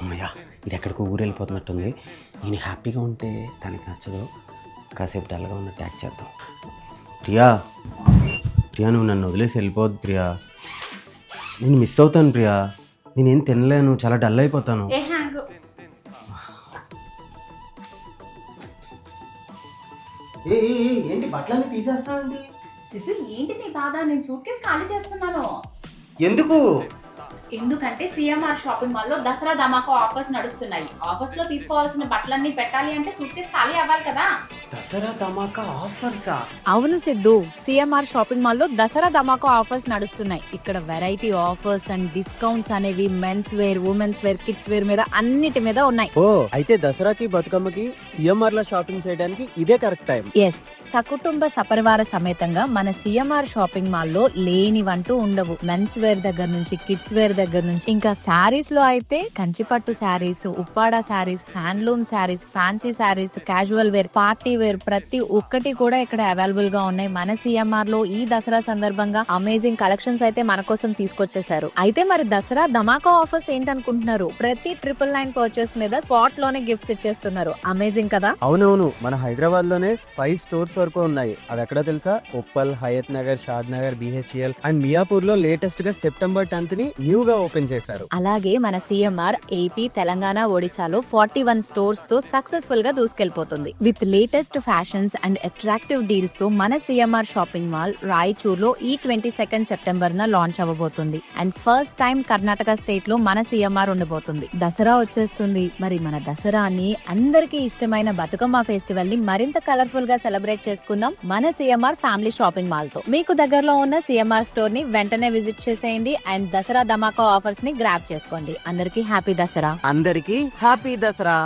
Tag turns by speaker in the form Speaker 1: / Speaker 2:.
Speaker 1: అమ్మయ్య, ఇది ఎక్కడికో ఊరు వెళ్ళిపోతున్నట్టుంది. నేను హ్యాపీగా ఉంటే తనకి నచ్చదు. కాసేపు డల్గా ఉన్నట్టు యాక్ట్ చేద్దాం. ప్రియా, ప్రియా నువ్వు నన్ను వదిలేసి వెళ్ళిపోవద్దు ప్రియా. నేను మిస్ అవుతాను ప్రియా. నేనేం తినలేను, చాలా డల్ అయిపోతాను. ఏంటి బట్టలన్నీ తీసేస్తానండి?
Speaker 2: సిద్ధు, ఏంటి నీ బాధ? నేను సూట్ కేసు ఖాళీ చేస్తున్నాను.
Speaker 1: ఎందుకు?
Speaker 2: ఎందుకంటే సిఎంఆర్ షాపింగ్ మాల్ లో దసరా ధమాకా ఆఫర్స్ నడుస్తున్నాయి. ఆఫర్స్ లో తీసుకోవాల్సిన బట్టలన్నీ పెట్టాలి అంటే సూట్ కేసు ఖాళీ అవ్వాలి కదా.
Speaker 1: దసరా ధమాకా ఆఫర్సా?
Speaker 3: అవును సిద్ధు, సిఎంఆర్ షాపింగ్ మాల్ లో దసరా ధమాకా ఆఫర్స్ నడుస్తున్నాయి. ఇక్కడ వెరైటీ ఆఫర్స్ అండ్ డిస్కౌంట్స్ అనేవి men's wear, women's wear, kids wear మీద అన్నిటి మీద ఉన్నాయి.
Speaker 4: ఓ, అయితే దసరాకి బతుకమ్మకి సిఎంఆర్ లో షాపింగ్ చేయడానికి ఇదే కరెక్ట్ టైం.
Speaker 3: ఎస్, సకుటుంబ సపరివార సమేతంగా మన సిఎంఆర్ షాపింగ్ మాల్ లో లేనివంటూ ఉండవు. మెన్స్ వేర్ దగ్గర నుంచి కిడ్స్ వేర్ దగ్గర నుంచి ఇంకా శారీస్ లో అయితే Kanchipattu sarees, Uppada sarees, handloom sarees, fancy sarees, casual wear, party wear ప్రతి ఒక్కటి కూడా ఇక్కడ అవైలబుల్ గా ఉన్నాయి. మన సిఎంఆర్ లో ఈ దసరా సందర్భంగా అమేజింగ్ కలెక్షన్స్ అయితే మన కోసం తీసుకొచ్చేసారు. అయితే మరి దసరా ధమాకా ఆఫర్స్ ఏంటనుకుంటున్నారు? ప్రతి 999 పర్చేస్ మీద స్పాట్ లోనే గిఫ్ట్స్ ఇచ్చేస్తున్నారు. అమేజింగ్ కదా?
Speaker 4: అవునవును, మన హైదరాబాద్ లోనే 5 స్టోర్స్ వరకు ఉన్నాయి. అవి ఎక్కడ తెలుసా? ఉప్పల్, హయత్ నగర్, షాద్ నగర్, బిహెచ్ఎల్ అండ్ మియాపూర్ లో లేటెస్ట్ గా సెప్టెంబర్ 10th ని న్యూ గా ఓపెన్ చేశారు.
Speaker 3: అలాగే మన సిఎంఆర్ ఏపీ, తెలంగాణ, ఒడిశాలో 41 స్టోర్స్ తో సక్సెస్ఫుల్ గా దూసుకెళ్లిపోతుంది. With latest fashions and attractive deals తో మన సిఎంఆర్ షాపింగ్ మాల్ రాయచూర్ లో ఈ 22 సెప్టెంబర్ న లాంచ్ అవ్వబోతుంది. And first time Karnataka state లో మన సిఎంఆర్ ఉండబోతుంది. దసరా వచ్చేస్తుంది. మరి మన దసరాని, అందరికీ ఇష్టమైన బతుకమ్మ ఫెస్టివల్ ని మరింత కలర్ఫుల్ గా సెలబ్రేట్ చేసుకుందాం మన సిఎంఆర్ ఫ్యామిలీ షాపింగ్ మాల్ తో. మీకు దగ్గరలో ఉన్న సిఎంఆర్ స్టోర్ ని వెంటనే విజిట్ చేసేయండి అండ్ దసరా ధమాకా ఆఫర్స్ ని గ్రాబ్ చేసుకోండి. అందరికీ హ్యాపీ దసరా.
Speaker 4: అందరికీ హ్యాపీ దసరా.